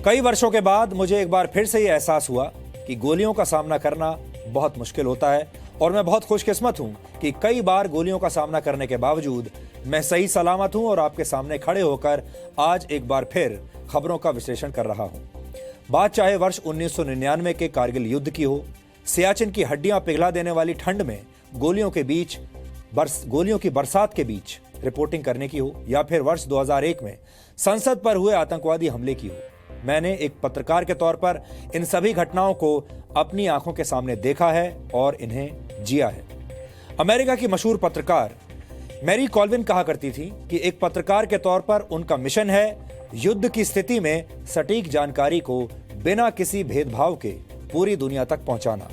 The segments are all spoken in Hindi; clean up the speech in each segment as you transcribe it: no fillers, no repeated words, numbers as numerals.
कई वर्षों के बाद मुझे एक बार फिर से ये एहसास हुआ कि गोलियों का सामना करना बहुत मुश्किल होता है और मैं बहुत खुशकिस्मत हूं कि कई बार गोलियों का सामना करने के बावजूद मैं सही सलामत हूं और आपके सामने खड़े होकर आज एक बार फिर खबरों का विश्लेषण कर रहा हूं। बात चाहे वर्ष 1999 के कारगिल युद्ध की हो, सियाचिन की हड्डियां पिघला देने वाली ठंड में गोलियों की बरसात के बीच रिपोर्टिंग करने की हो, या फिर वर्ष 2001 में संसद पर हुए आतंकवादी हमले की हो, मैंने एक पत्रकार के तौर पर इन सभी घटनाओं को अपनी आंखों के सामने देखा है और इन्हें जिया है। अमेरिका की मशहूर पत्रकार मैरी कॉल्विन कहा करती थी कि एक पत्रकार के तौर पर उनका मिशन है युद्ध की स्थिति में सटीक जानकारी को बिना किसी भेदभाव के पूरी दुनिया तक पहुंचाना।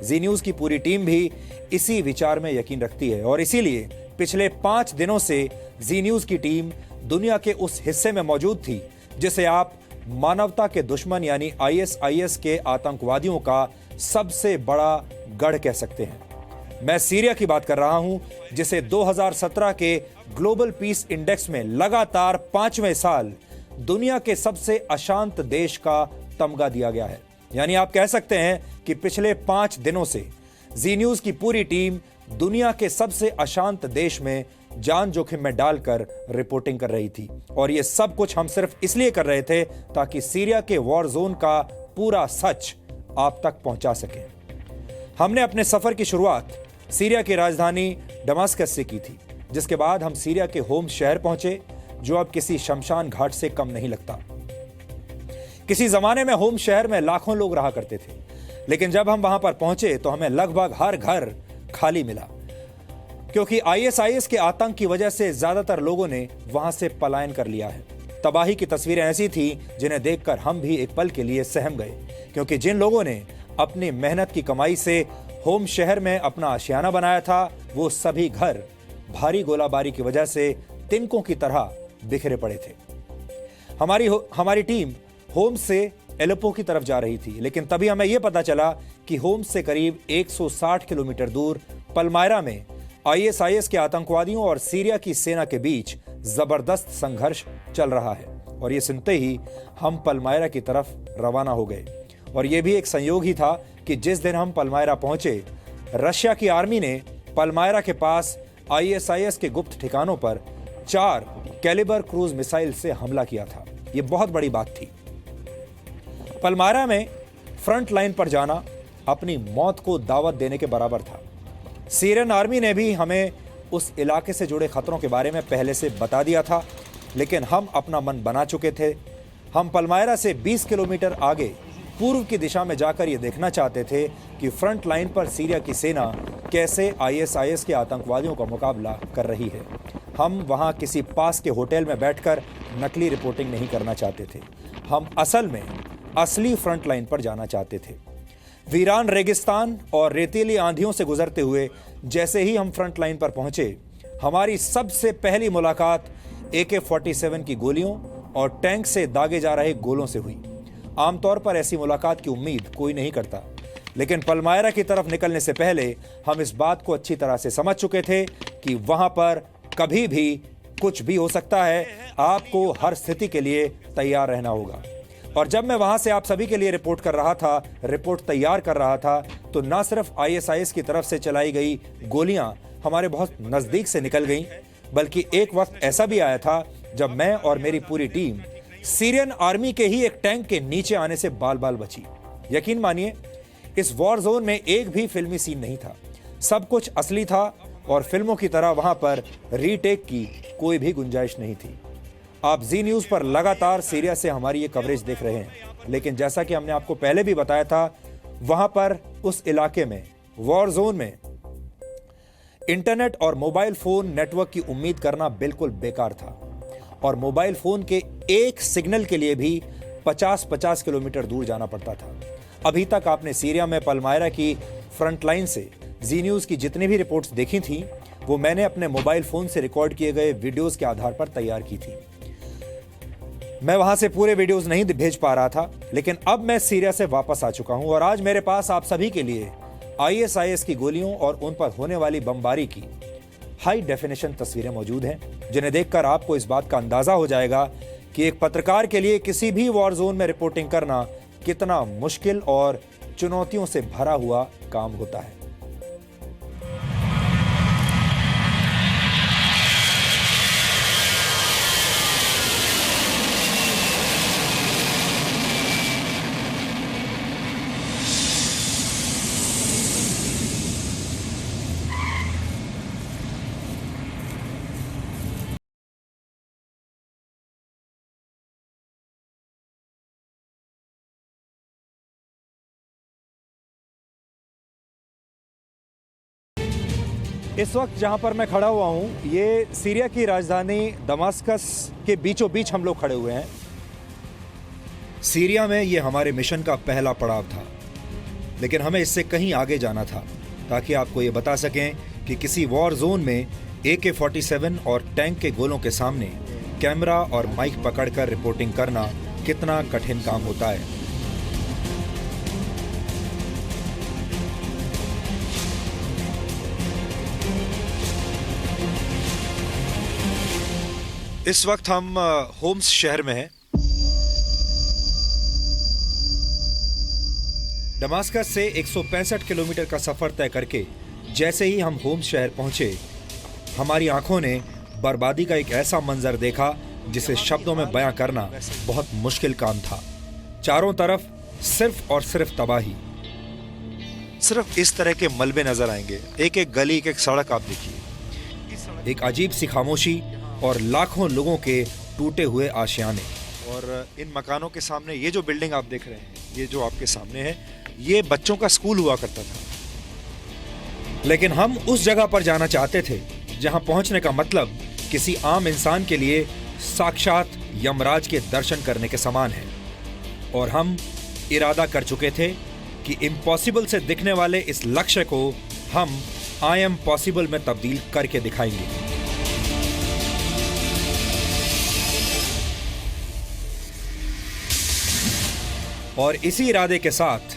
जी न्यूज की पूरी टीम भी इसी विचार में यकीन रखती है और इसीलिए पिछले 5 दिनों से जी न्यूज की टीम दुनिया के उस हिस्से में मौजूद थी जिसे आप मानवता के दुश्मन यानी आईएसआईएस के आतंकवादियों का सबसे बड़ा गढ़ कह सकते हैं। मैं सीरिया की बात कर रहा हूं, जिसे 2017 के ग्लोबल पीस इंडेक्स में लगातार 5वें साल दुनिया के सबसे अशांत देश का तमगा दिया गया है। यानी आप कह सकते हैं कि पिछले 5 दिनों से जी न्यूज की पूरी टीम दुनिया के सबसे अशांत देश में जान जोखिम में डालकर रिपोर्टिंग कर रही थी और यह सब कुछ हम सिर्फ इसलिए कर रहे थे ताकि सीरिया के वॉर जोन का पूरा सच आप तक पहुंचा सके। हमने अपने सफर की शुरुआत सीरिया की राजधानी दमास्कस से की थी, जिसके बाद हम सीरिया के होम शहर पहुंचे जो अब किसी शमशान घाट से कम नहीं लगता। किसी जमाने में होम शहर में लाखों लोग रहा करते थे, लेकिन जब हम वहां पर पहुंचे तो हमें लगभग हर घर खाली मिला, क्योंकि आईएसआईएस के आतंक की वजह से ज्यादातर लोगों ने वहां से पलायन कर लिया है। तबाही की तस्वीरें ऐसी थी जिन्हें देखकर हम भी एक पल के लिए सहम गए, क्योंकि जिन लोगों ने अपनी मेहनत की कमाई से होम शहर में अपना आशियाना बनाया था, वो सभी घर भारी गोलाबारी की वजह से तिनकों की तरह बिखरे पड़े थे। हमारी टीम होम से एलेप्पो की तरफ जा रही थी, लेकिन तभी हमें यह पता चला कि होम से करीब 160 किलोमीटर दूर पलमायरा में आईएसआईएस के आतंकवादियों और सीरिया की सेना के बीच जबरदस्त संघर्ष चल रहा है। और यह सुनते ही हम पलमायरा की तरफ रवाना हो गए। और यह भी एक संयोग ही था कि जिस दिन हम पलमायरा पहुंचे, रशिया की आर्मी ने पलमायरा के पास आईएसआईएस के गुप्त ठिकानों पर 4 कैलिबर क्रूज मिसाइल से हमला किया था। यह बहुत बड़ी बात थी। पलमायरा में फ्रंट लाइन पर जाना अपनी मौत को दावत देने के बराबर था। सीरियन आर्मी ने भी हमें उस इलाके से जुड़े खतरों के बारे में पहले से बता दिया था, लेकिन हम अपना मन बना चुके थे। हम पलमायरा से 20 किलोमीटर आगे पूर्व की दिशा में जाकर यह देखना चाहते थे कि फ्रंट लाइन पर सीरिया की सेना कैसे आईएसआईएस के आतंकवादियों का मुकाबला कर रही है। हम वहां किसी पास के होटल में बैठकर नकली रिपोर्टिंग नहीं करना चाहते थे। हम असल में असली फ्रंट लाइन पर जाना चाहते थे। वीरान रेगिस्तान और रेतीली आंधियों से गुजरते हुए जैसे ही हम फ्रंट लाइन पर पहुंचे, हमारी सबसे पहली मुलाकात AK-47 की गोलियों और टैंक से दागे जा रहे गोलों से हुई। आमतौर पर ऐसी मुलाकात की उम्मीद कोई नहीं करता, लेकिन पलमायरा की तरफ निकलने से पहले हम इस बात को अच्छी तरह से समझ चुके थे कि वहां पर कभी भी कुछ भी हो सकता है। आपको हर स्थिति के लिए तैयार रहना होगा। और जब मैं वहां से आप सभी के लिए रिपोर्ट तैयार कर रहा था, तो न सिर्फ आईएसआईएस की तरफ से चलाई गई गोलियां हमारे बहुत नजदीक से निकल गईं, बल्कि एक वक्त ऐसा भी आया था जब मैं और मेरी पूरी टीम सीरियन आर्मी के ही एक टैंक के नीचे आने से बाल बाल बची। यकीन मानिए, इस वॉर जोन में एक भी फिल्मी सीन नहीं था। सब कुछ असली था और फिल्मों की तरह वहां पर रीटेक की कोई भी गुंजाइश नहीं थी। आप जी न्यूज पर लगातार सीरिया से हमारी ये कवरेज देख रहे हैं, लेकिन जैसा कि हमने आपको पहले भी बताया था, वहां पर उस इलाके में वॉर जोन में इंटरनेट और मोबाइल फोन नेटवर्क की उम्मीद करना बिल्कुल बेकार था। और मोबाइल फोन के एक सिग्नल के लिए भी 50-50 किलोमीटर दूर जाना पड़ता था। अभी तक आपने सीरिया में पलमायरा की फ्रंट लाइन से जी न्यूज की जितनी भी रिपोर्ट्स देखी थी, वो मैंने अपने मोबाइल फोन से रिकॉर्ड किए गए वीडियोस के आधार पर तैयार की थी। मैं वहां से पूरे वीडियोस नहीं भेज पा रहा था, लेकिन अब मैं सीरिया से वापस आ चुका हूं और आज मेरे पास आप सभी के लिए आईएसआईएस की गोलियों और उन पर होने वाली बमबारी की हाई डेफिनेशन तस्वीरें मौजूद हैं, जिन्हें देखकर आपको इस बात का अंदाजा हो जाएगा कि एक पत्रकार के लिए किसी भी वॉर जोन में रिपोर्टिंग करना कितना मुश्किल और चुनौतियों से भरा हुआ काम होता है। इस वक्त जहां पर मैं खड़ा हुआ हूं, ये सीरिया की राजधानी दमास्कस के बीचों बीच हम लोग खड़े हुए हैं। सीरिया में ये हमारे मिशन का पहला पड़ाव था, लेकिन हमें इससे कहीं आगे जाना था ताकि आपको ये बता सकें कि किसी वॉर जोन में AK-47 और टैंक के गोलों के सामने कैमरा और माइक पकड़कर रिपोर्टिंग करना कितना कठिन काम होता है। इस वक्त हम होम्स शहर में हैं। दमास्कस से 165 किलोमीटर का सफर तय करके जैसे ही हम होम्स शहर पहुंचे, हमारी आंखों ने बर्बादी का एक ऐसा मंजर देखा जिसे शब्दों में बयां करना बहुत मुश्किल काम था। चारों तरफ सिर्फ और सिर्फ तबाही। सिर्फ इस तरह के मलबे नजर आएंगे, एक एक गली, एक एक सड़क आप देखिए, एक अजीब सी खामोशी और लाखों लोगों के टूटे हुए आशियाने। और इन मकानों के सामने ये जो बिल्डिंग आप देख रहे हैं, ये जो आपके सामने है, ये बच्चों का स्कूल हुआ करता था। लेकिन हम उस जगह पर जाना चाहते थे जहां पहुंचने का मतलब किसी आम इंसान के लिए साक्षात यमराज के दर्शन करने के समान है। और हम इरादा कर चुके थे कि इम्पॉसिबल से दिखने वाले इस लक्ष्य को हम आई एम पॉसिबल में तब्दील करके दिखाएंगे। और इसी इरादे के साथ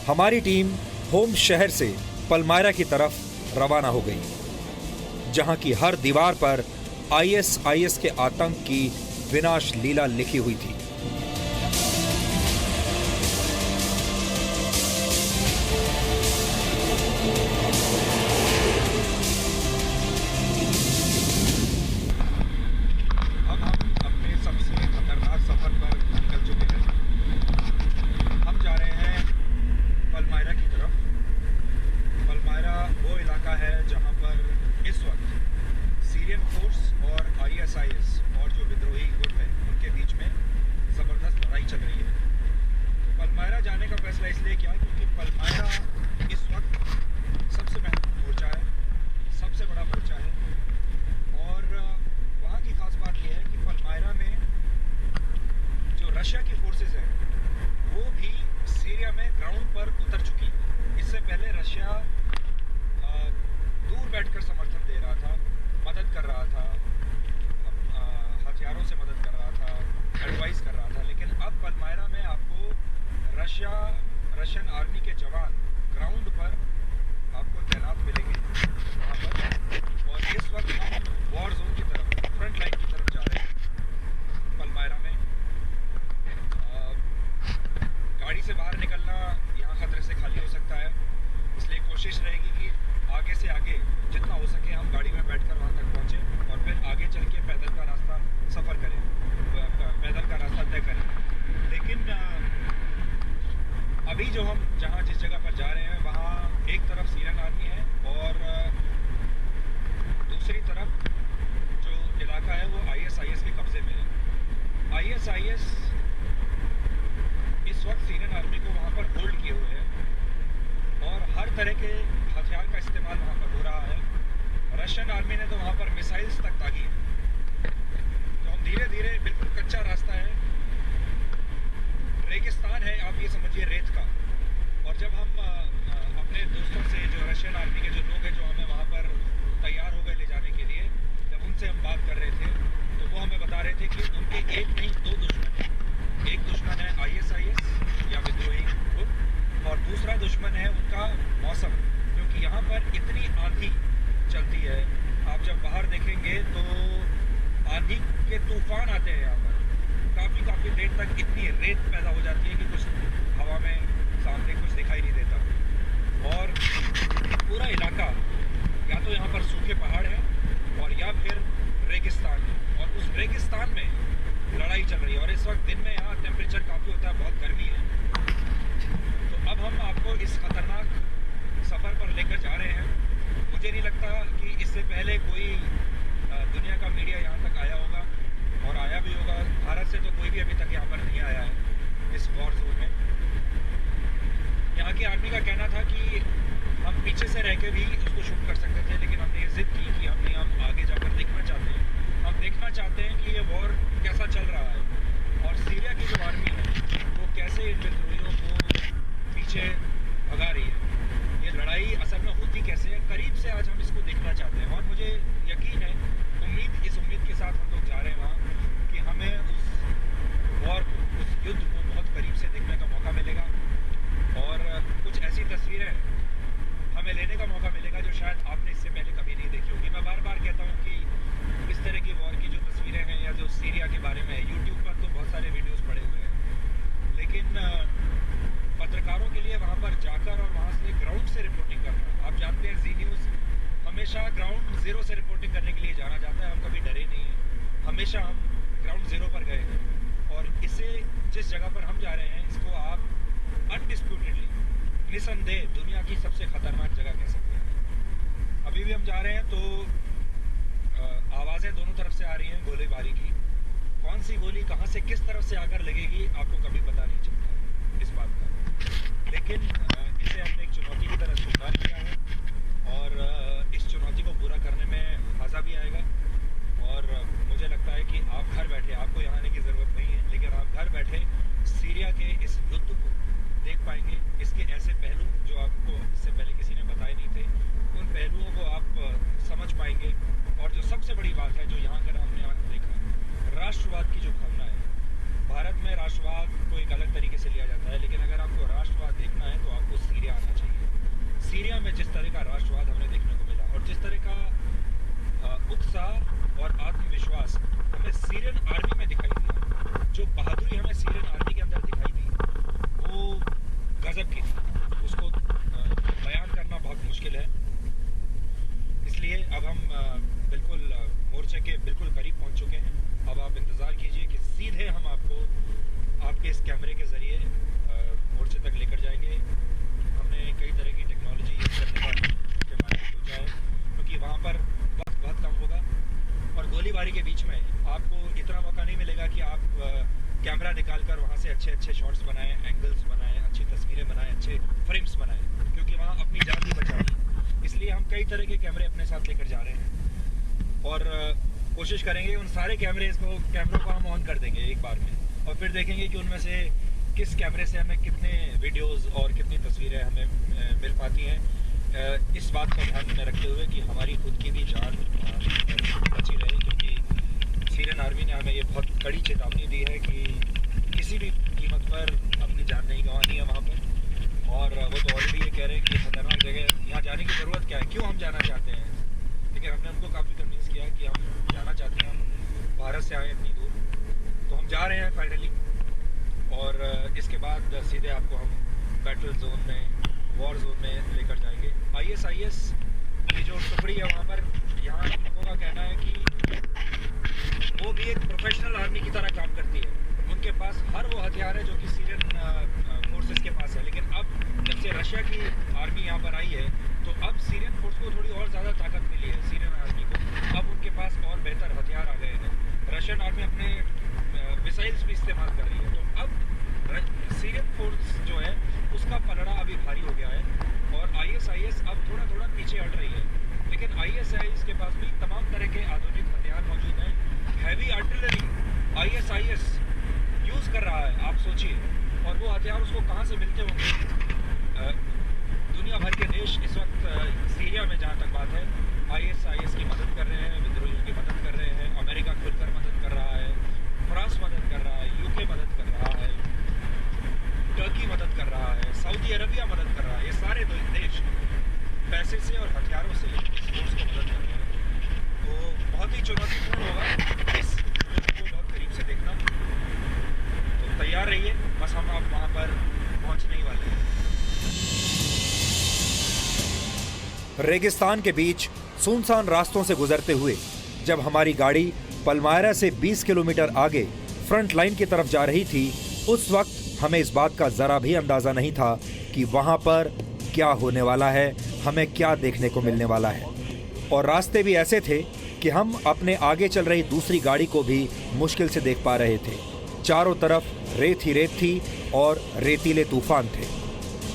हमारी टीम होम्स शहर से पलमायरा की तरफ रवाना हो गई, जहां की हर दीवार पर ISIS के आतंक की विनाश लीला लिखी हुई थी। अब हम अपने सबसे खतरनाक सफर पर निकल चुके हैं। हम जा रहे हैं पलमायरा की तरफ। पलमायरा वो इलाका है जहां पर इस वक्त सीरियन फोर्स और ISIS और जो विद्रोही गुट है उनके बीच में ज़बरदस्त लड़ाई चल रही है। पलमायरा जाने का फैसला इसलिए किया क्योंकि पलमायरा इस वक्त सबसे महत्वपूर्ण मोर्चा है, सबसे बड़ा मोर्चा है। और वहाँ की खास बात यह है कि पलमायरा में जो रशिया की फोर्सेस हैं वो भी सीरिया में ग्राउंड पर उतर चुकी है। इससे पहले रशिया दूर बैठकर समर्थन दे रहा था, मदद कर रहा था, हथियारों से मदद कर रहा था, एडवाइस कर रहा था। लेकिन अब पलमायरा में आपको रशियन आर्मी के जवान ग्राउंड पर आपको तैनात मिलेंगे वहाँ पर। और इस वक्त हम वॉर जोन की तरफ, फ्रंट लाइन की तरफ जा रहे हैं पलमायरा में। गाड़ी से बाहर निकलना यहाँ खतरे से खाली हो सकता है, इसलिए कोशिश रहेगी कि आगे से आगे जितना हो सके हम गाड़ी में बैठकर वहाँ तक पहुँचे और फिर आगे चल के पैदल का रास्ता सफ़र करें, पैदल का रास्ता तय करें। लेकिन अभी जो हम जिस जगह पर जा रहे हैं वहाँ एक तरफ सीरियन आर्मी है और दूसरी तरफ जो इलाका है वो ISIS के कब्जे में है। ISIS इस वक्त सीरियन आर्मी को वहाँ पर होल्ड किए हुए है और हर तरह के हथियार का इस्तेमाल वहाँ पर हो रहा है। रशियन आर्मी ने तो वहाँ पर मिसाइल्स तक दागी है। तो हम धीरे धीरे, बिल्कुल कच्चा रास्ता है, रेगिस्तान है, आप ये समझिए रेत का। और जब हम अपने दोस्तों से, जो रशियन आर्मी के जो लोग हैं जो हमें वहाँ पर तैयार हो गए ले जाने के लिए, जब उनसे हम बात कर रहे थे तो वो हमें बता रहे थे कि उनके एक नहीं दो दुश्मन हैं। एक दुश्मन है ISIS या विद्रोही गुट और दूसरा दुश्मन है उनका मौसम, क्योंकि यहाँ पर इतनी आंधी चलती है। आप जब बाहर देखेंगे तो के पहाड़ हैं और या फिर रेगिस्तान है, और उस रेगिस्तान में लड़ाई चल रही है। और इस वक्त दिन में यहाँ टेम्परेचर काफ़ी होता है, बहुत गर्मी है। तो अब हम आपको इस खतरनाक सफ़र पर लेकर जा रहे हैं। मुझे नहीं लगता कि इससे पहले कोई दुनिया का मीडिया यहाँ तक आया होगा, और आया भी होगा। भारत से तो कोई भी अभी तक यहाँ पर नहीं आया है इस वॉर जोन में। यहाँ की आर्मी का कहना था कि हम पीछे से रह के भी उसको शूट कर सकते थे, लेकिन हमने ये जिद की कि हम आगे जाकर देखना चाहते हैं। हम देखना चाहते हैं कि ये वॉर कैसा चल रहा है और सीरिया की जो आर्मी है वो कैसे इन विद्रोहियों को पीछे भगा रही है। ये लड़ाई असल में होती कैसे है, करीब से आज हम इसको देखना चाहते हैं। और मुझे यकीन है, इस उम्मीद के साथ हम लोग जा रहे हैं वहाँ कि हमें उस वॉर को, उस युद्ध को बहुत करीब से देखने का मौका मिलेगा, और कुछ ऐसी तस्वीरें हमें लेने का मौका मिलेगा जो शायद आपने इससे पहले कभी नहीं देखी होगी। मैं बार बार कहता हूँ कि इस तरह की वॉर की जो तस्वीरें हैं या जो सीरिया के बारे में है, यूट्यूब पर तो बहुत सारे वीडियोज़ पड़े हुए हैं, लेकिन पत्रकारों के लिए वहाँ पर जाकर और वहाँ से ग्राउंड से रिपोर्टिंग करना, आप जानते हैं जी न्यूज़ हमेशा ग्राउंड ज़ीरो से रिपोर्टिंग करने के लिए जाना जाता है। हम कभी डरे नहीं हैं, हमेशा हम ग्राउंड ज़ीरो पर गए हैं। और इसे जिस जगह पर हम जा रहे हैं, इसको आप अनडिस्प्यूटेडली, निसंदेह दुनिया की सबसे खतरनाक जगह कह सकते हैं। अभी भी हम जा रहे हैं तो आवाज़ें दोनों तरफ से आ रही हैं गोलीबारी की। कौन सी गोली कहाँ से किस तरफ से आकर लगेगी आपको कभी पता नहीं चलता इस बात का, लेकिन इसे हमने एक चुनौती की तरह स्वीकार किया है, और इस चुनौती को पूरा करने में मज़ा भी आएगा। और मुझे लगता है कि आप घर बैठे, आपको यहाँ आने की ज़रूरत नहीं है, लेकिन आप घर बैठे सीरिया के इस युद्ध को देख पाएंगे। इसके ऐसे पहलू जो आपको इससे पहले किसी ने बताए नहीं थे, उन पहलुओं को आप समझ पाएंगे। और जो सबसे बड़ी बात है, जो यहाँ कर हमने देखा, राष्ट्रवाद की जो भावना है। भारत में राष्ट्रवाद को एक अलग तरीके से लिया जाता है, लेकिन अगर आपको राष्ट्रवाद देखना है तो आपको सीरिया आना चाहिए। सीरिया में जिस तरह का राष्ट्रवाद हमें देखने को मिला, और जिस तरह का उत्साह और आत्मविश्वास हमें सीरियन आर्मी में दिखाई दिया, जो बहादुरी हमें सीरियन आर्मी के अंदर दिखाई दी, वो गजब की थी। उसको बयान करना बहुत मुश्किल है। इसलिए अब हम बिल्कुल मोर्चे के बिल्कुल करीब पहुंच चुके हैं। अब आप इंतज़ार कीजिए कि सीधे हम आपको आपके इस कैमरे के ज़रिए मोर्चे तक लेकर जाएंगे। हमने कई तरह की टेक्नोलॉजी यूज़ करने के बारे में सोचा है, क्योंकि वहाँ पर वक्त बहुत कम होगा, और गोलीबारी के बीच में आपको इतना मौका नहीं मिलेगा कि आप कैमरा निकाल कर वहाँ से अच्छे अच्छे शॉट्स बनाएं, एंगल्स बनाएं, अच्छी तस्वीरें बनाएं, अच्छे फ्रेम्स बनाएं, क्योंकि वहाँ अपनी जान भी बचानी। इसलिए हम कई तरह के कैमरे अपने साथ लेकर जा रहे हैं, और कोशिश करेंगे उन सारे कैमरों को हम ऑन कर देंगे एक बार में, और फिर देखेंगे कि उनमें से किस कैमरे से हमें कितने वीडियोज़ और कितनी तस्वीरें हमें मिल पाती हैं। इस बात को ध्यान में रखते हुए कि हमारी खुद की भी जान बची रहे, क्योंकि सीरियन आर्मी ने हमें ये बहुत कड़ी चेतावनी दी है कि किसी भी कीमत पर अपनी जान नहीं गंवानी है वहाँ पर। और वो तो ऑलरेडी ये कह रहे हैं कि खतरनाक जगह, यहाँ जाने की ज़रूरत क्या है, क्यों हम जाना चाहते हैं। लेकिन हमने उनको काफ़ी कन्विंस किया कि हम जाना चाहते हैं, हम भारत से आए इतनी दूर, तो हम जा रहे हैं फाइनली। और इसके बाद सीधे आपको हम बैटल जोन में, वॉर जोन में लेकर जाएंगे। ISIS की जो टुकड़ी है वहाँ पर, यहाँ लोगों का कहना है कि वो भी एक प्रोफेशनल आर्मी की तरह काम करती है। उनके पास हर वो हथियार है जो कि सीरियन फोर्सेस के पास है, लेकिन अब जब से रशिया की आर्मी यहाँ पर आई है, तो अब सीरियन फोर्स को थोड़ी और ज़्यादा ताकत मिली है, सीरियन आर्मी को। अब उनके पास और बेहतर हथियार आ गए हैं। रशियन आर्मी अपने मिसाइल्स भी इस्तेमाल कर रही है, तो अब सीरियन फोर्स जो है उसका पलड़ा अभी भारी हो गया है, और ISIS अब थोड़ा थोड़ा पीछे हट रही है। लेकिन ISIS के पास भी तमाम तरह के आधुनिक हथियार मौजूद हैं। हैवी आर्टिलरी ISIS यूज़ कर रहा है, आप सोचिए। और वो हथियार उसको कहाँ से मिलते होंगे। दुनिया भर के देश इस वक्त सीरिया में, जहाँ तक बात है, ISIS की मदद कर रहे हैं, विद्रोहियों की मदद कर रहे हैं। अमेरिका खुलकर मदद कर रहा है, फ्रांस मदद कर रहा है, UK मदद कर रहा है, टर्की मदद कर रहा है, सऊदी अरबिया मदद कर रहा है। ये सारे देश पैसे से और हथियारों से इस फोर्स को मदद कर रहे हैं। तो बहुत ही चुनौतीपूर्ण होगा इस युद्ध को बहुत करीब से देखना। तो तैयार रहिए, बस हम आप वहाँ पर पहुँचने ही वाले हैं। रेगिस्तान के बीच सुनसान रास्तों से गुजरते हुए जब हमारी गाड़ी पलमायरा से 20 किलोमीटर आगे फ्रंट लाइन की तरफ जा रही थी, उस वक्त हमें इस बात का जरा भी अंदाजा नहीं था कि वहां पर क्या होने वाला है, हमें क्या देखने को मिलने वाला है। और रास्ते भी ऐसे थे कि हम अपने आगे चल रही दूसरी गाड़ी को भी मुश्किल से देख पा रहे थे। चारों तरफ रेत ही रेत थी और रेतीले तूफान थे।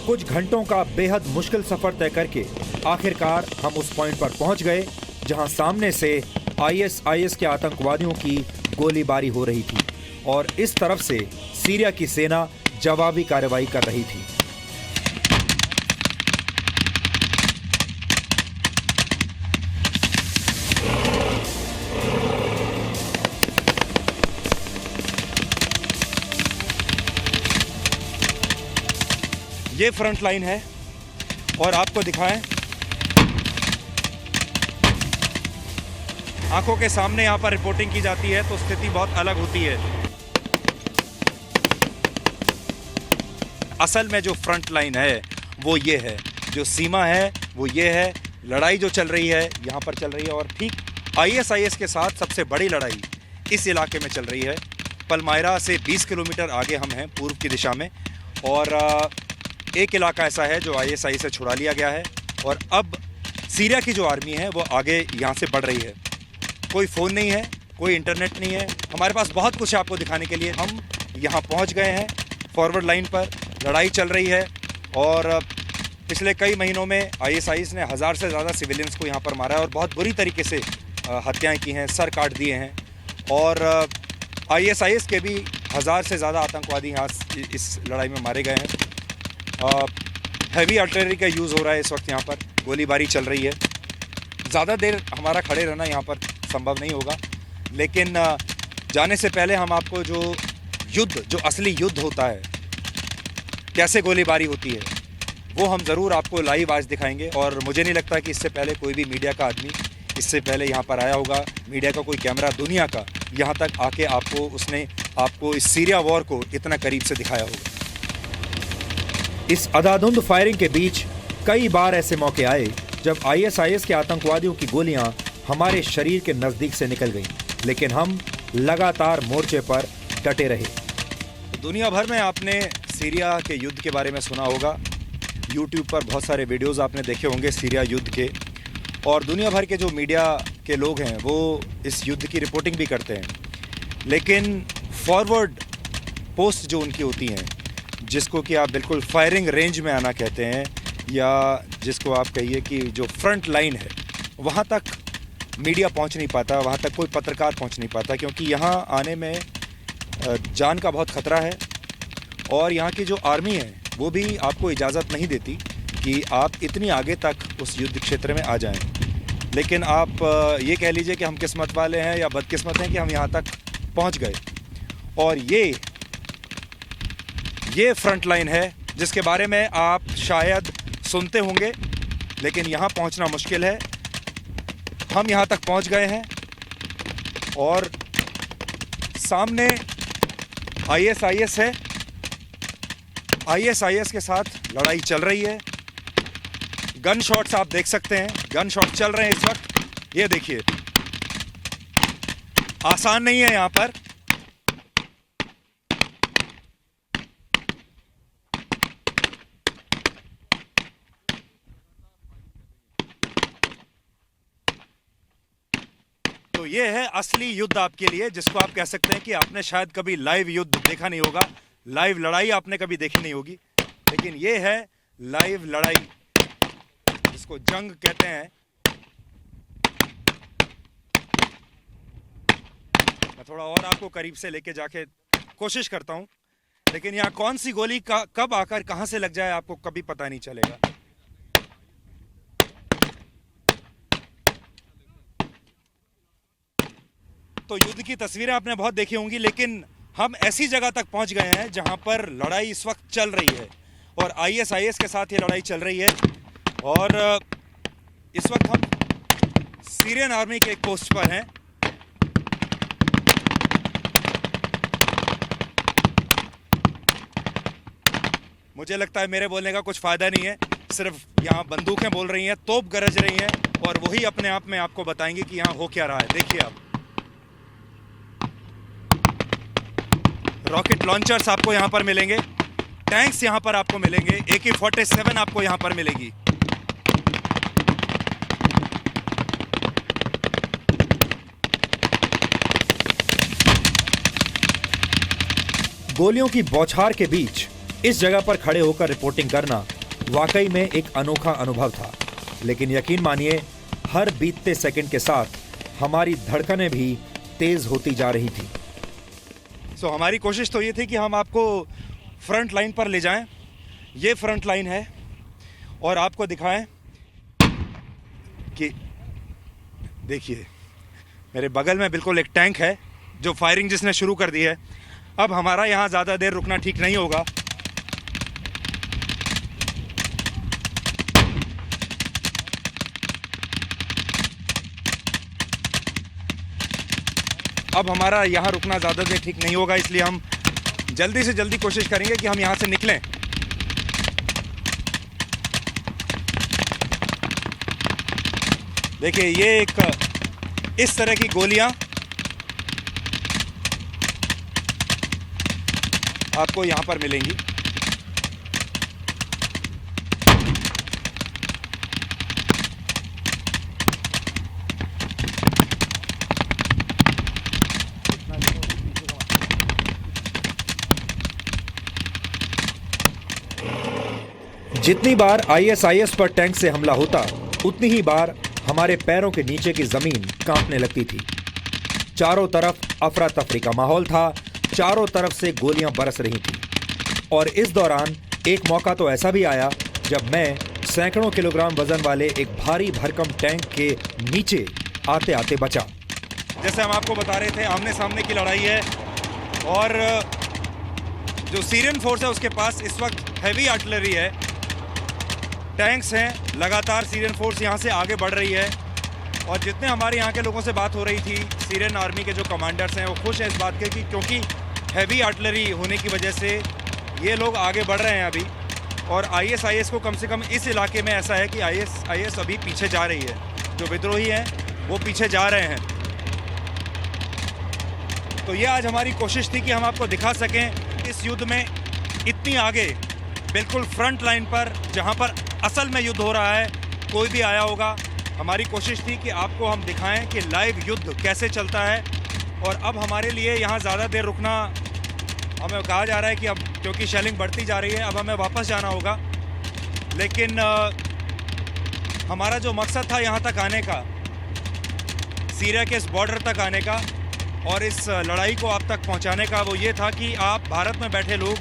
कुछ घंटों का बेहद मुश्किल सफर तय करके आखिरकार हम उस पॉइंट पर पहुंच गए जहां सामने से आईएसआईएस के आतंकवादियों की गोलीबारी हो रही थी और इस तरफ से सीरिया की सेना जवाबी कार्रवाई कर रही थी। ये फ्रंट लाइन है और आपको दिखाएं, आंखों के सामने यहाँ पर रिपोर्टिंग की जाती है तो स्थिति बहुत अलग होती है। असल में जो फ्रंट लाइन है वो ये है, जो सीमा है वो ये है। लड़ाई जो चल रही है यहाँ पर चल रही है और ठीक आईएसआईएस के साथ सबसे बड़ी लड़ाई इस इलाके में चल रही है। पलमायरा से 20 किलोमीटर आगे हम हैं पूर्व की दिशा में और एक इलाका ऐसा है जो आईएसआई से छुड़ा लिया गया है और अब सीरिया की जो आर्मी है वो आगे यहाँ से बढ़ रही है। कोई फ़ोन नहीं है, कोई इंटरनेट नहीं है, हमारे पास बहुत कुछ है आपको दिखाने के लिए। हम यहाँ पहुँच गए हैं, फॉरवर्ड लाइन पर लड़ाई चल रही है और पिछले कई महीनों में आईएसआईएस ने 1000 से ज़्यादा सिविलियंस को यहाँ पर मारा है और बहुत बुरी तरीके से हत्याएँ की हैं, सर काट दिए हैं और आईएसआईएस के भी 1000 से ज़्यादा आतंकवादी यहाँ इस लड़ाई में मारे गए हैं। हैवी आर्टिलरी का यूज़ हो रहा है इस वक्त, यहाँ पर गोलीबारी चल रही है। ज़्यादा देर हमारा खड़े रहना यहाँ पर संभव नहीं होगा, लेकिन जाने से पहले हम आपको जो असली युद्ध होता है, कैसे गोलीबारी होती है, वो हम ज़रूर आपको लाइव आज दिखाएंगे। और मुझे नहीं लगता कि इससे पहले कोई भी मीडिया का आदमी इससे पहले यहाँ पर आया होगा, मीडिया का कोई कैमरा दुनिया का यहाँ तक आके उसने आपको इस सीरिया वॉर को इतना करीब से दिखाया होगा। इस अंधाधुंध फायरिंग के बीच कई बार ऐसे मौके आए जब आईएसआईएस के आतंकवादियों की गोलियां हमारे शरीर के नज़दीक से निकल गईं, लेकिन हम लगातार मोर्चे पर डटे रहे। दुनिया भर में आपने सीरिया के युद्ध के बारे में सुना होगा, यूट्यूब पर बहुत सारे वीडियोस आपने देखे होंगे सीरिया युद्ध के, और दुनिया भर के जो मीडिया के लोग हैं वो इस युद्ध की रिपोर्टिंग भी करते हैं। लेकिन फॉरवर्ड पोस्ट जो उनकी होती हैं, जिसको कि आप बिल्कुल फायरिंग रेंज में आना कहते हैं, या जिसको आप कहिए कि जो फ्रंट लाइन है, वहाँ तक मीडिया पहुँच नहीं पाता, वहाँ तक कोई पत्रकार पहुँच नहीं पाता, क्योंकि यहाँ आने में जान का बहुत ख़तरा है और यहाँ की जो आर्मी है वो भी आपको इजाज़त नहीं देती कि आप इतनी आगे तक उस युद्ध क्षेत्र में आ जाएं। लेकिन आप ये कह लीजिए कि हम किस्मत वाले हैं या बदकिस्मत हैं कि हम यहाँ तक पहुँच गए। और ये फ्रंट लाइन है जिसके बारे में आप शायद सुनते होंगे, लेकिन यहाँ पहुँचना मुश्किल है। हम यहाँ तक पहुँच गए हैं और सामने आईएसआईएस है, आईएसआईएस के साथ लड़ाई चल रही है। गन शॉट्स आप देख सकते हैं, गन शॉट चल रहे हैं इस वक्त। ये देखिए, आसान नहीं है यहाँ पर। तो ये है असली युद्ध आपके लिए, जिसको आप कह सकते हैं कि आपने शायद कभी लाइव युद्ध देखा नहीं होगा, लाइव लड़ाई आपने कभी देखी नहीं होगी, लेकिन ये है लाइव लड़ाई, जिसको जंग कहते हैं। मैं थोड़ा और आपको करीब से लेके जाके कोशिश करता हूं, लेकिन यहाँ कौन सी गोली कब आकर कहां से लग जाए आपको कभी पता नहीं चलेगा। तो युद्ध की तस्वीरें आपने बहुत देखी होंगी, लेकिन हम ऐसी जगह तक पहुंच गए हैं जहां पर लड़ाई इस वक्त चल रही है और आईएसआईएस के साथ ये लड़ाई चल रही है। और इस वक्त हम सीरियन आर्मी के एक पोस्ट पर हैं। मुझे लगता है मेरे बोलने का कुछ फायदा नहीं है, सिर्फ यहाँ बंदूकें बोल रही हैं, तोप गरज रही हैं, और वही अपने आप में आपको बताएंगे कि यहाँ हो क्या रहा है। देखिए आप, रॉकेट लॉन्चर्स आपको यहाँ पर मिलेंगे, टैंक्स यहाँ पर आपको मिलेंगे, AK-47 आपको यहाँ पर मिलेगी। गोलियों की बौछार के बीच इस जगह पर खड़े होकर रिपोर्टिंग करना वाकई में एक अनोखा अनुभव था। लेकिन यकीन मानिए, हर बीतते सेकंड के साथ हमारी धड़कनें भी तेज होती जा रही थी। हमारी कोशिश तो ये थी कि हम आपको फ्रंट लाइन पर ले जाएं। ये फ्रंट लाइन है, और आपको दिखाएं कि देखिए मेरे बगल में बिल्कुल एक टैंक है जो फायरिंग जिसने शुरू कर दी है। अब हमारा यहाँ ज़्यादा देर रुकना ठीक नहीं होगा। अब हमारा यहाँ रुकना ज़्यादा देर ठीक नहीं होगा, इसलिए हम जल्दी से जल्दी कोशिश करेंगे कि हम यहाँ से निकलें। देखिए ये एक इस तरह की गोलियां आपको यहाँ पर मिलेंगी। जितनी बार ISIS पर टैंक से हमला होता, उतनी ही बार हमारे पैरों के नीचे की जमीन कांपने लगती थी। चारों तरफ अफरा तफरी का माहौल था, चारों तरफ से गोलियां बरस रही थी। और इस दौरान एक मौका तो ऐसा भी आया जब मैं सैकड़ों किलोग्राम वजन वाले एक भारी भरकम टैंक के नीचे आते आते बचा। जैसे हम आपको बता रहे थे, आमने सामने की लड़ाई है, और जो सीरियन फोर्स है उसके पास इस वक्त हैवी आर्टिलरी है, टैंक्स हैं। लगातार सीरियन फोर्स यहाँ से आगे बढ़ रही है, और जितने हमारे यहाँ के लोगों से बात हो रही थी, सीरियन आर्मी के जो कमांडर्स हैं वो खुश हैं इस बात के कि क्योंकि हैवी आर्टिलरी होने की वजह से ये लोग आगे बढ़ रहे हैं अभी। और ISIS को कम से कम इस इलाके में ऐसा है कि ISIS अभी पीछे जा रही है, जो विद्रोही हैं वो पीछे जा रहे हैं। तो ये आज हमारी कोशिश थी कि हम आपको दिखा सकें इस युद्ध में इतनी आगे, बिल्कुल फ्रंट लाइन पर जहाँ पर असल में युद्ध हो रहा है, कोई भी आया होगा। हमारी कोशिश थी कि आपको हम दिखाएं कि लाइव युद्ध कैसे चलता है। और अब हमारे लिए यहाँ ज़्यादा देर रुकना, हमें कहा जा रहा है कि अब क्योंकि शेलिंग बढ़ती जा रही है, अब हमें वापस जाना होगा। लेकिन हमारा जो मकसद था यहाँ तक आने का, सीरिया के इस बॉर्डर तक आने का और इस लड़ाई को आप तक पहुँचाने का, वो ये था कि आप भारत में बैठे लोग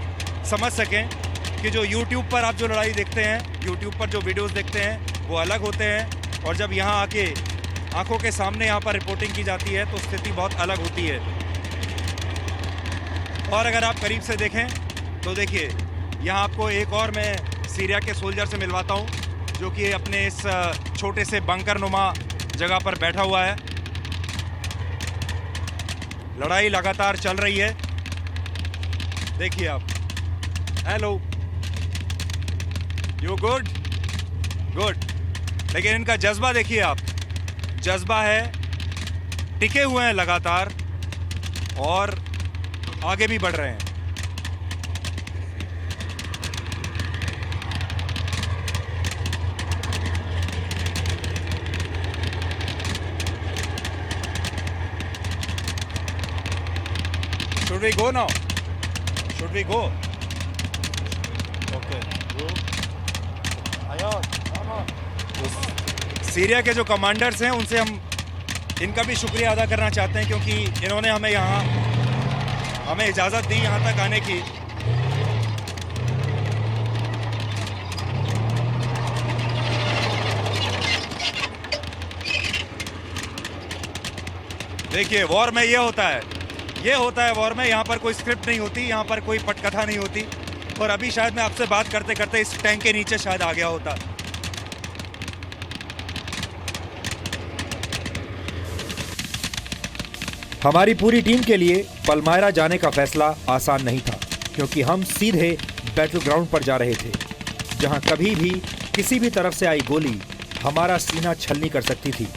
समझ सकें कि जो YouTube पर आप जो लड़ाई देखते हैं, YouTube पर जो वीडियोस देखते हैं वो अलग होते हैं, और जब यहाँ आके आंखों के सामने यहाँ पर रिपोर्टिंग की जाती है तो स्थिति बहुत अलग होती है। और अगर आप करीब से देखें तो देखिए, यहाँ आपको एक और मैं सीरिया के सोल्जर से मिलवाता हूँ, जो कि अपने इस छोटे से बंकर नुमा जगह पर बैठा हुआ है। लड़ाई लगातार चल रही है, देखिए आप। Hello, you good? गुड। लेकिन इनका जज्बा देखिए आप, जज्बा है, टिके हुए हैं लगातार और आगे भी बढ़ रहे हैं। Should we go now? Should we go? Okay. Syria के जो कमांडर्स हैं उनसे हम इनका भी शुक्रिया अदा करना चाहते हैं, क्योंकि इन्होंने हमें इजाज़त दी यहाँ तक आने की। देखिए, वॉर में ये होता है वॉर में, यहाँ पर कोई स्क्रिप्ट नहीं होती, यहाँ पर कोई पटकथा नहीं होती। और अभी शायद मैं आपसे बात करते करते इस टैंक के नीचे शायद आ गया होता। हमारी पूरी टीम के लिए पलमायरा जाने का फैसला आसान नहीं था, क्योंकि हम सीधे बैटल ग्राउंड पर जा रहे थे, जहां कभी भी किसी भी तरफ से आई गोली हमारा सीना छलनी कर सकती थी।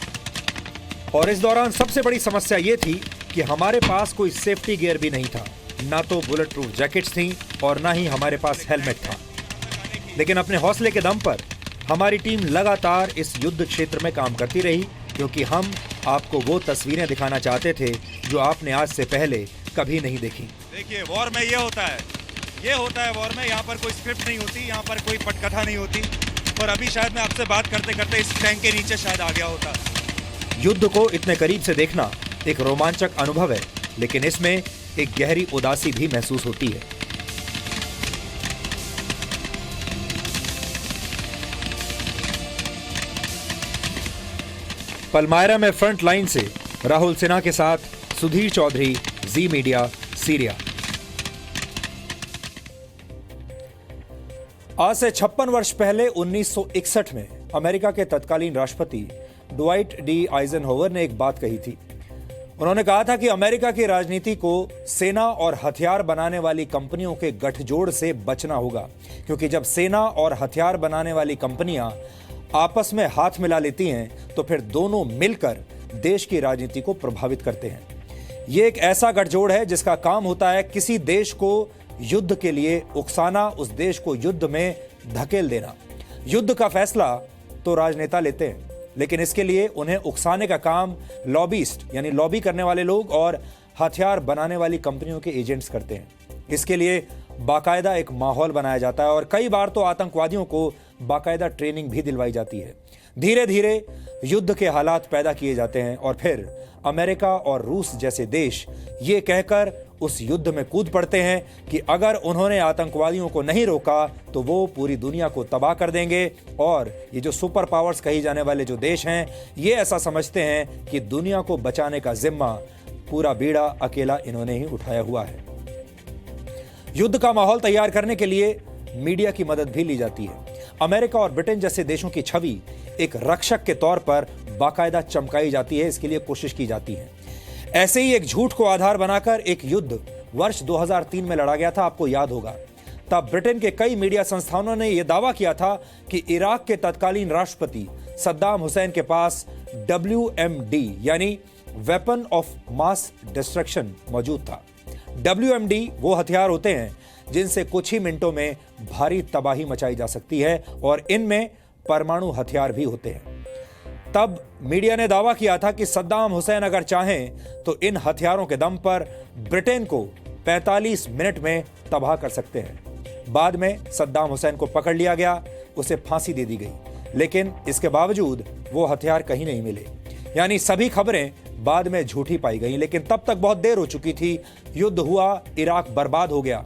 और इस दौरान सबसे बड़ी समस्या यह थी कि हमारे पास कोई सेफ्टी गियर भी नहीं था, ना तो बुलेट प्रूफ जैकेट्स थीं और ना ही हमारे पास हेलमेट था। लेकिन अपने हौसले के दम पर हमारी टीम लगातार इस युद्ध क्षेत्र में काम करती रही, क्योंकि हम आपको वो तस्वीरें दिखाना चाहते थे जो आपने आज से पहले कभी नहीं देखी। देखिए, वॉर में ये होता है वॉर में, यहाँ पर कोई स्क्रिप्ट नहीं होती, यहाँ पर कोई पटकथा नहीं होती। और अभी शायद मैं आपसे बात करते करते इस टैंक के नीचे शायद आ गया होता। युद्ध को इतने करीब से देखना एक रोमांचक अनुभव है, लेकिन इसमें एक गहरी उदासी भी महसूस होती है। पलमायरा में फ्रंट लाइन से राहुल सिन्हा के साथ सुधीर चौधरी, जी मीडिया, सीरिया। आज से 56 वर्ष पहले 1961 में अमेरिका के तत्कालीन राष्ट्रपति ड्वाइट डी आइजनहोवर ने एक बात कही थी। उन्होंने कहा था कि अमेरिका की राजनीति को सेना और हथियार बनाने वाली कंपनियों के गठजोड़ से बचना होगा, क्योंकि जब सेना और हथियार बनाने वाली कंपनियां आपस में हाथ मिला लेती हैं तो फिर दोनों मिलकर देश की राजनीति को प्रभावित करते हैं। यह एक ऐसा गठजोड़ है जिसका काम होता है किसी देश को युद्ध के लिए उकसाना, उस देश को युद्ध में धकेल देना। युद्ध का फैसला तो राजनेता लेते हैं, लेकिन इसके लिए उन्हें उकसाने का काम लॉबिस्ट यानी लॉबी करने वाले लोग और हथियार बनाने वाली कंपनियों के एजेंट्स करते हैं। इसके लिए बाकायदा एक माहौल बनाया जाता है और कई बार तो आतंकवादियों को बाकायदा ट्रेनिंग भी दिलवाई जाती है। धीरे धीरे युद्ध के हालात पैदा किए जाते हैं और फिर अमेरिका और रूस जैसे देश ये कहकर उस युद्ध में कूद पड़ते हैं कि अगर उन्होंने आतंकवादियों को नहीं रोका तो वो पूरी दुनिया को तबाह कर देंगे। और ये जो सुपर पावर्स कही जाने वाले जो देश हैं, ये ऐसा समझते हैं कि दुनिया को बचाने का जिम्मा, पूरा बीड़ा अकेला इन्होंने ही उठाया हुआ है। युद्ध का माहौल तैयार करने के लिए मीडिया की मदद भी ली जाती है। अमेरिका और ब्रिटेन जैसे देशों की छवि एक रक्षक के तौर पर बाकायदा चमकाई जाती है, इसके लिए कोशिश की जाती है। ऐसे ही एक झूठ को आधार बनाकर एक युद्ध वर्ष 2003 में लड़ा गया था, आपको याद होगा। तब ब्रिटेन के कई मीडिया संस्थानों ने यह दावा किया था कि इराक के तत्कालीन राष्ट्रपति सद्दाम हुसैन के पास WMD यानी वेपन ऑफ मास डिस्ट्रक्शन मौजूद था। WMD वो हथियार होते हैं जिनसे कुछ ही मिनटों में भारी तबाही मचाई जा सकती है और इनमें परमाणु हथियार भी होते हैं। तब मीडिया ने दावा किया था कि सद्दाम हुसैन अगर चाहें तो इन हथियारों के दम पर ब्रिटेन को 45 मिनट में तबाह कर सकते हैं। बाद में सद्दाम हुसैन को पकड़ लिया गया, उसे फांसी दे दी गई, लेकिन इसके बावजूद वो हथियार कहीं नहीं मिले। यानी सभी खबरें बाद में झूठी पाई गई, लेकिन तब तक बहुत देर हो चुकी थी। युद्ध हुआ, इराक बर्बाद हो गया।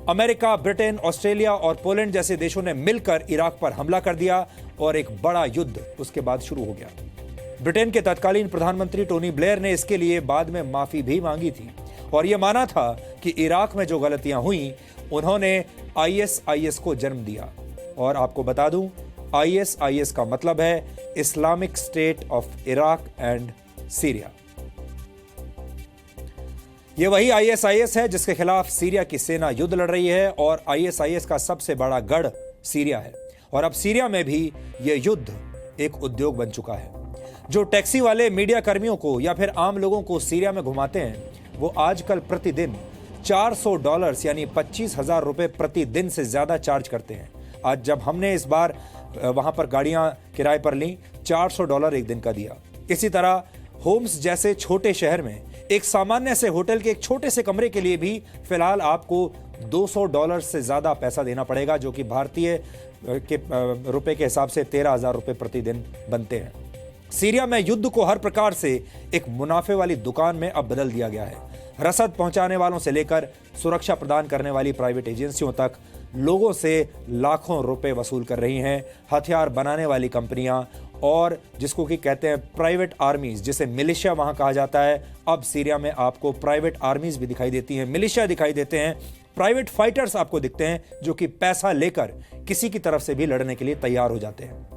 अमेरिका, ब्रिटेन, ऑस्ट्रेलिया और पोलैंड जैसे देशों ने मिलकर इराक पर हमला कर दिया और एक बड़ा युद्ध उसके बाद शुरू हो गया। ब्रिटेन के तत्कालीन प्रधानमंत्री टोनी ब्लेयर ने इसके लिए बाद में माफी भी मांगी थी और यह माना था कि इराक में जो गलतियां हुई उन्होंने ISIS को जन्म दिया। और आपको बता दूं, ISIS का मतलब है Islamic state of Iraq and Syria. ये वही ISIS है जिसके खिलाफ सीरिया की सेना युद्ध लड़ रही है और ISIS का सबसे बड़ा गढ़ सीरिया है। और अब सीरिया में भी यह युद्ध एक उद्योग बन चुका है। जो टैक्सी वाले मीडिया कर्मियों को या फिर आम लोगों को सीरिया में घुमाते हैं, वो आजकल प्रतिदिन $400 यानी 25,000 रुपए प्रतिदिन से ज्यादा चार्ज करते हैं। आज जब हमने इस बार वहां पर गाड़ियां किराए पर ली, $400 एक दिन का दिया। इसी तरह होम्स जैसे छोटे शहर में एक सामान्य से होटल के एक छोटे से कमरे के लिए भी फिलहाल आपको $200 से ज्यादा पैसा देना पड़ेगा, जो कि भारतीय के रुपए के हिसाब से 13,000 रुपए प्रतिदिन बनते हैं। सीरिया में युद्ध को हर प्रकार से एक मुनाफे वाली दुकान में अब बदल दिया गया है। रसद पहुंचाने वालों से लेकर सुरक्षा प्रदान करने वाली प्राइवेट एजेंसियों तक लोगों से लाखों रुपए वसूल कर रही हैं। हथियार बनाने वाली कंपनियां और जिसको कि कहते हैं प्राइवेट आर्मीज, जिसे मिलिशिया वहां कहा जाता है, अब सीरिया में आपको प्राइवेट आर्मीज भी दिखाई देती हैं, मिलिशिया दिखाई देते हैं, प्राइवेट फाइटर्स आपको दिखते हैं जो कि पैसा लेकर किसी की तरफ से भी लड़ने के लिए तैयार हो जाते हैं।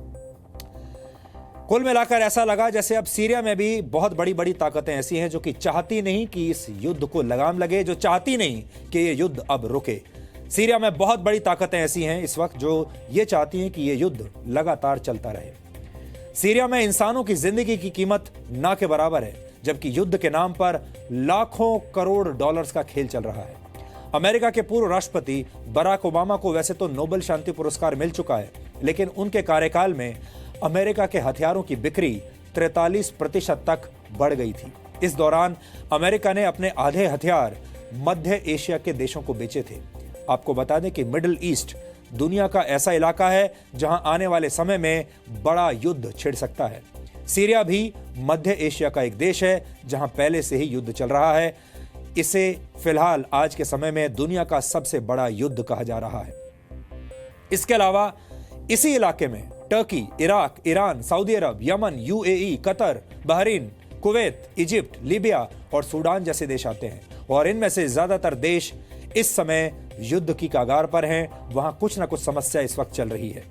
कुल मिलाकर ऐसा लगा जैसे अब सीरिया में भी बहुत बड़ी बड़ी ताकतें ऐसी हैं जो कि चाहती नहीं कि इस युद्ध को लगाम लगे, जो चाहती नहीं कि यह युद्ध अब रुके। सीरिया में बहुत बड़ी ताकतें ऐसी हैं इस वक्त जो ये चाहती हैं कि ये युद्ध लगातार चलता रहे। सीरिया में इंसानों की जिंदगी की कीमत ना के बराबर है, जबकि युद्ध के नाम पर लाखों करोड़ डॉलर्स का खेल चल रहा है। अमेरिका के पूर्व राष्ट्रपति बराक ओबामा को वैसे तो नोबेल शांति पुरस्कार मिल चुका है, लेकिन उनके कार्यकाल में अमेरिका के हथियारों की बिक्री 43% तक बढ़ गई थी। इस दौरान अमेरिका ने अपने आधे हथियार मध्य एशिया के देशों को बेचे थे। आपको बता दें कि मिडिल ईस्ट दुनिया का ऐसा इलाका है जहां आने वाले समय में बड़ा युद्ध छिड़ सकता है। सीरिया भी मध्य एशिया का एक देश है जहां पहले से ही युद्ध चल रहा है। इसे फिलहाल आज के समय में दुनिया का सबसे बड़ा युद्ध कहा जा रहा है। इसके अलावा इसी इलाके में Turkey, Iraq, Iran, Saudi Arab, Yemen, UAE, Qatar, Bahrain, Kuwait, Egypt, Libya और सूडान जैसे देश आते हैं और इनमें से ज्यादातर देश इस समय युद्ध की कगार पर हैं। वहां कुछ ना कुछ समस्या इस वक्त चल रही है।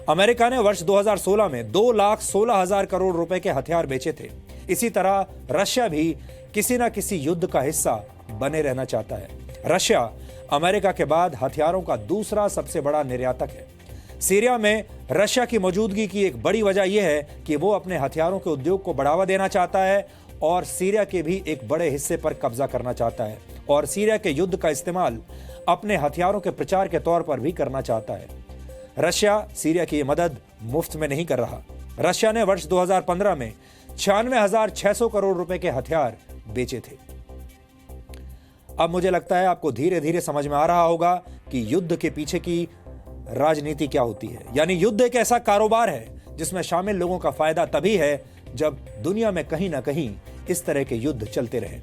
अमेरिका ने वर्ष 2016 में 2,16,000 करोड़ रुपए के हथियार बेचे थे। इसी तरह रशिया भी किसी ना किसी युद्ध का हिस्सा बने रहना चाहता है। रशिया अमेरिका के बाद हथियारों का दूसरा सबसे बड़ा निर्यातक है। सीरिया में रशिया की मौजूदगी की एक बड़ी वजह यह है कि वो अपने हथियारों के उद्योग को बढ़ावा देना चाहता है और सीरिया के भी एक बड़े हिस्से पर कब्जा करना चाहता है और सीरिया के युद्ध का इस्तेमाल अपने हथियारों के प्रचार के तौर पर भी करना चाहता है। रशिया सीरिया की मदद मुफ्त में नहीं कर रहा। रशिया ने वर्ष 2015 में 96,600 करोड़ रुपए के हथियार बेचे थे। अब मुझे लगता है आपको धीरे धीरे समझ में आ रहा होगा कि युद्ध के पीछे की राजनीति क्या होती है। यानी युद्ध एक ऐसा कारोबार है जिसमें शामिल लोगों का फायदा तभी है जब दुनिया में कहीं ना कहीं इस तरह के युद्ध चलते रहे।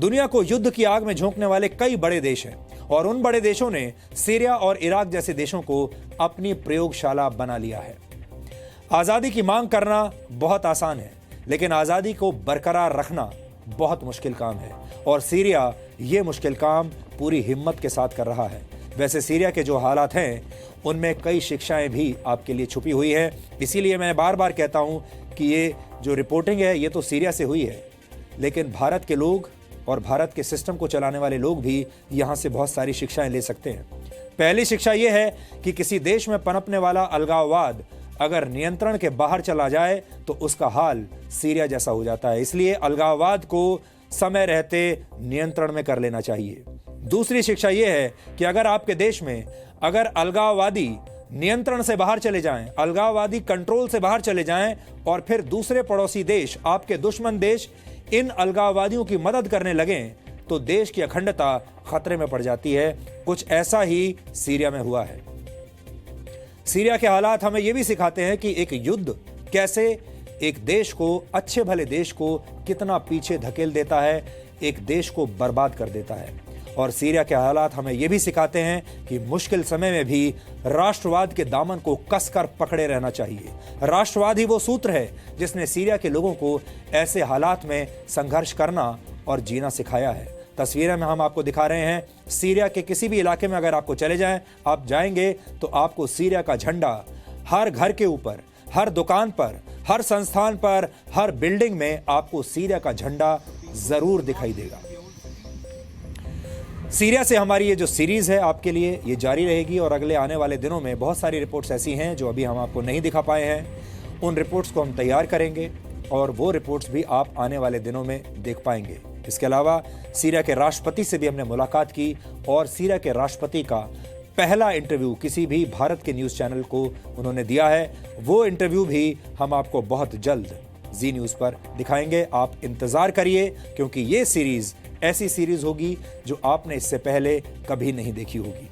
दुनिया को युद्ध की आग में झोंकने वाले कई बड़े देश हैं और उन बड़े देशों ने सीरिया और इराक जैसे देशों को अपनी प्रयोगशाला बना लिया है। आजादी की मांग करना बहुत आसान है, लेकिन आजादी को बरकरार रखना बहुत मुश्किल काम है और सीरिया ये मुश्किल काम पूरी हिम्मत के साथ कर रहा है। वैसे सीरिया के जो हालात हैं उनमें कई शिक्षाएं भी आपके लिए छुपी हुई है। इसीलिए मैं बार बार कहता हूं कि ये जो रिपोर्टिंग है ये तो सीरिया से हुई है, लेकिन भारत के लोग और भारत के सिस्टम को चलाने वाले लोग भी यहाँ से बहुत सारी शिक्षाएं ले सकते हैं। पहली शिक्षा ये है कि किसी देश में पनपने वाला अलगाववाद अगर नियंत्रण के बाहर चला जाए तो उसका हाल सीरिया जैसा हो जाता है। इसलिए अलगाववाद को समय रहते नियंत्रण में कर लेना चाहिए। दूसरी शिक्षा यह है कि अगर आपके देश में अगर अलगाववादी नियंत्रण से बाहर चले जाएं, अलगाववादी कंट्रोल से बाहर चले जाएं और फिर दूसरे पड़ोसी देश, आपके दुश्मन देश इन अलगाववादियों की मदद करने लगें तो देश की अखंडता खतरे में पड़ जाती है। कुछ ऐसा ही सीरिया में हुआ है। सीरिया के हालात हमें यह भी सिखाते हैं कि एक युद्ध कैसे एक देश को, अच्छे भले देश को कितना पीछे धकेल देता है, एक देश को बर्बाद कर देता है। और सीरिया के हालात हमें यह भी सिखाते हैं कि मुश्किल समय में भी राष्ट्रवाद के दामन को कसकर पकड़े रहना चाहिए। राष्ट्रवाद ही वो सूत्र है जिसने सीरिया के लोगों को ऐसे हालात में संघर्ष करना और जीना सिखाया है। तस्वीरें में हम आपको दिखा रहे हैं, सीरिया के किसी भी इलाके में अगर आपको चले जाएं, आप जाएंगे तो आपको सीरिया का झंडा हर घर के ऊपर, हर दुकान पर, हर संस्थान पर, हर बिल्डिंग में आपको सीरिया का झंडा जरूर दिखाई देगा। सीरिया से हमारी ये जो सीरीज है आपके लिए ये जारी रहेगी और अगले आने वाले दिनों में बहुत सारी रिपोर्ट्स ऐसी हैं जो अभी हम आपको नहीं दिखा पाए हैं। उन रिपोर्ट्स को हम तैयार करेंगे और वो रिपोर्ट्स भी आप आने वाले दिनों में देख पाएंगे। इसके अलावा सीरिया के राष्ट्रपति से भी हमने मुलाकात की और सीरिया के राष्ट्रपति का पहला इंटरव्यू किसी भी भारत के न्यूज़ चैनल को उन्होंने दिया है। वो इंटरव्यू भी हम आपको बहुत जल्द जी न्यूज़ पर दिखाएंगे। आप इंतज़ार करिए क्योंकि ये सीरीज़ ऐसी सीरीज़ होगी जो आपने इससे पहले कभी नहीं देखी होगी।